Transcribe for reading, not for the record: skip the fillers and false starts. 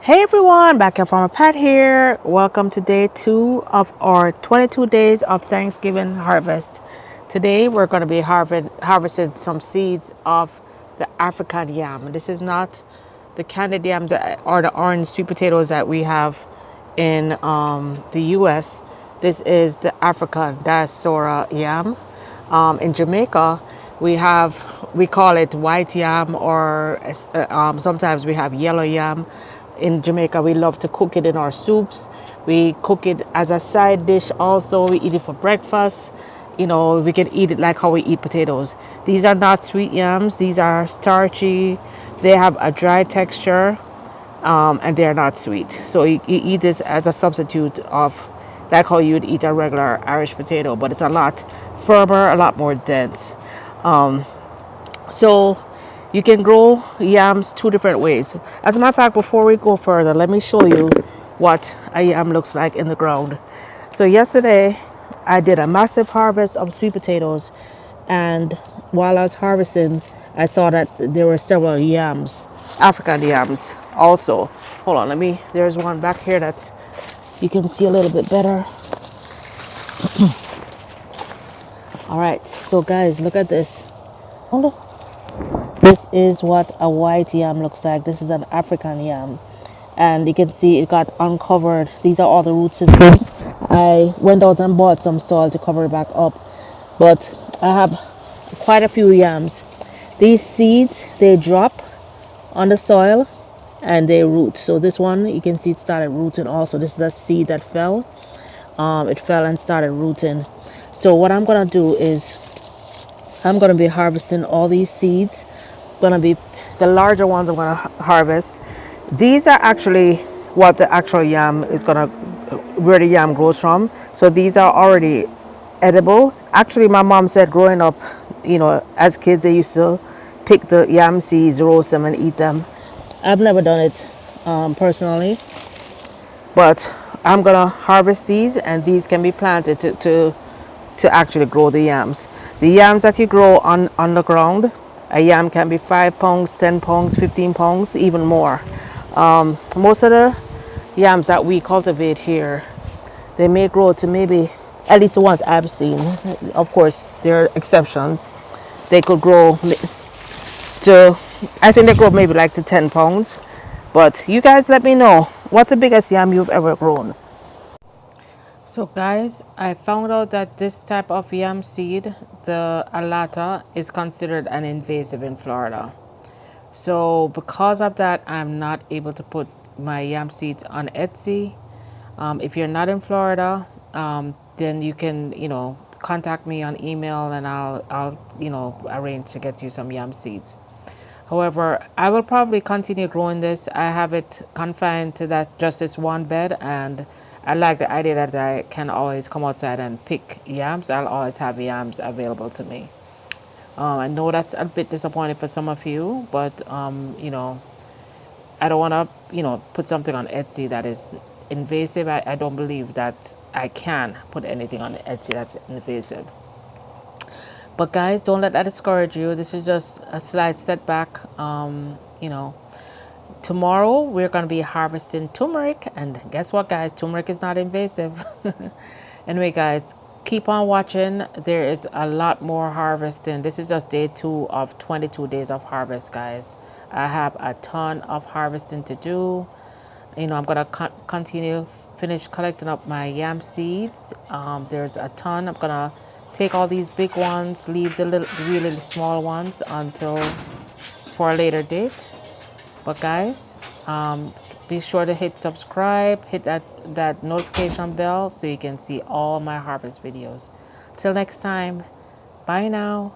Hey everyone, back here from Pat here. Welcome to day 2 of our 22 days of Thanksgiving harvest. Today we're going to be harvesting some seeds of the African yam. This is not the candied yams or the orange sweet potatoes that we have in the US. This is the African Dioscorea yam. In Jamaica, we call it white yam, or sometimes we have yellow yam. In Jamaica, we love to cook it in our soups. We cook it as a side dish also. We eat it for breakfast. You know, we can eat it like how we eat potatoes. These are not sweet yams. These are starchy. They have a dry texture, and they're not sweet. So you eat this as a substitute of like how you would eat a regular Irish potato, but it's a lot firmer, a lot more dense. So you can grow yams two different ways. As a matter of fact, before we go further, let me show you what a yam looks like in the ground. So yesterday I did a massive harvest of sweet potatoes, and while I was harvesting, I saw that there were several yams, African yams also. Hold on, there's one back here that you can see a little bit better. All right, so guys, look at this. This is what a white yam looks like. This is an African yam. And you can see it got uncovered. These are all the root systems. I went out and bought some soil to cover it back up. But I have quite a few yams. These seeds, they drop on the soil and they root. So this one, you can see it started rooting also. This is a seed that fell. It fell and started rooting. So what I'm going to do is I'm going to be harvesting all these seeds. Gonna be the larger ones I'm gonna harvest. These are actually what the actual yam is gonna, where the yam grows from. So these are already edible. Actually, my mom said growing up, you know, as kids they used to pick the yam seeds, roast them, and eat them. I've never done it personally, but I'm gonna harvest these, and these can be planted to actually grow the yams. The yams that you grow on the ground, a yam can be 5 pounds, 10 pounds, 15 pounds, even more. Most of the yams that we cultivate here, they may grow to maybe, at least the ones I've seen, of course there are exceptions, they could grow to, I think they grow maybe like to 10 pounds. But you guys let me know, what's the biggest yam you've ever grown? So guys, I found out that this type of yam seed, the Alata, is considered an invasive in Florida. So because of that, I'm not able to put my yam seeds on Etsy. If you're not in Florida, then you can, contact me on email, and I'll arrange to get you some yam seeds. However, I will probably continue growing this. I have it confined to just this one bed, and I like the idea that I can always come outside and pick yams. I'll always have yams available to me. I know that's a bit disappointing for some of you, but I don't want to, put something on Etsy that is invasive. I don't believe that I can put anything on Etsy that's invasive. But guys, don't let that discourage you. This is just a slight setback. Tomorrow we're going to be harvesting turmeric, and guess what, guys? Turmeric is not invasive. Anyway, guys, keep on watching. There is a lot more harvesting. This is just day 2 of 22 days of harvest, guys. I have a ton of harvesting to do. I'm going to finish collecting up my yam seeds. There's a ton. I'm going to take all these big ones, leave the really small ones for a later date. But guys, be sure to hit subscribe, hit that notification bell so you can see all my harvest videos. Till next time, bye now.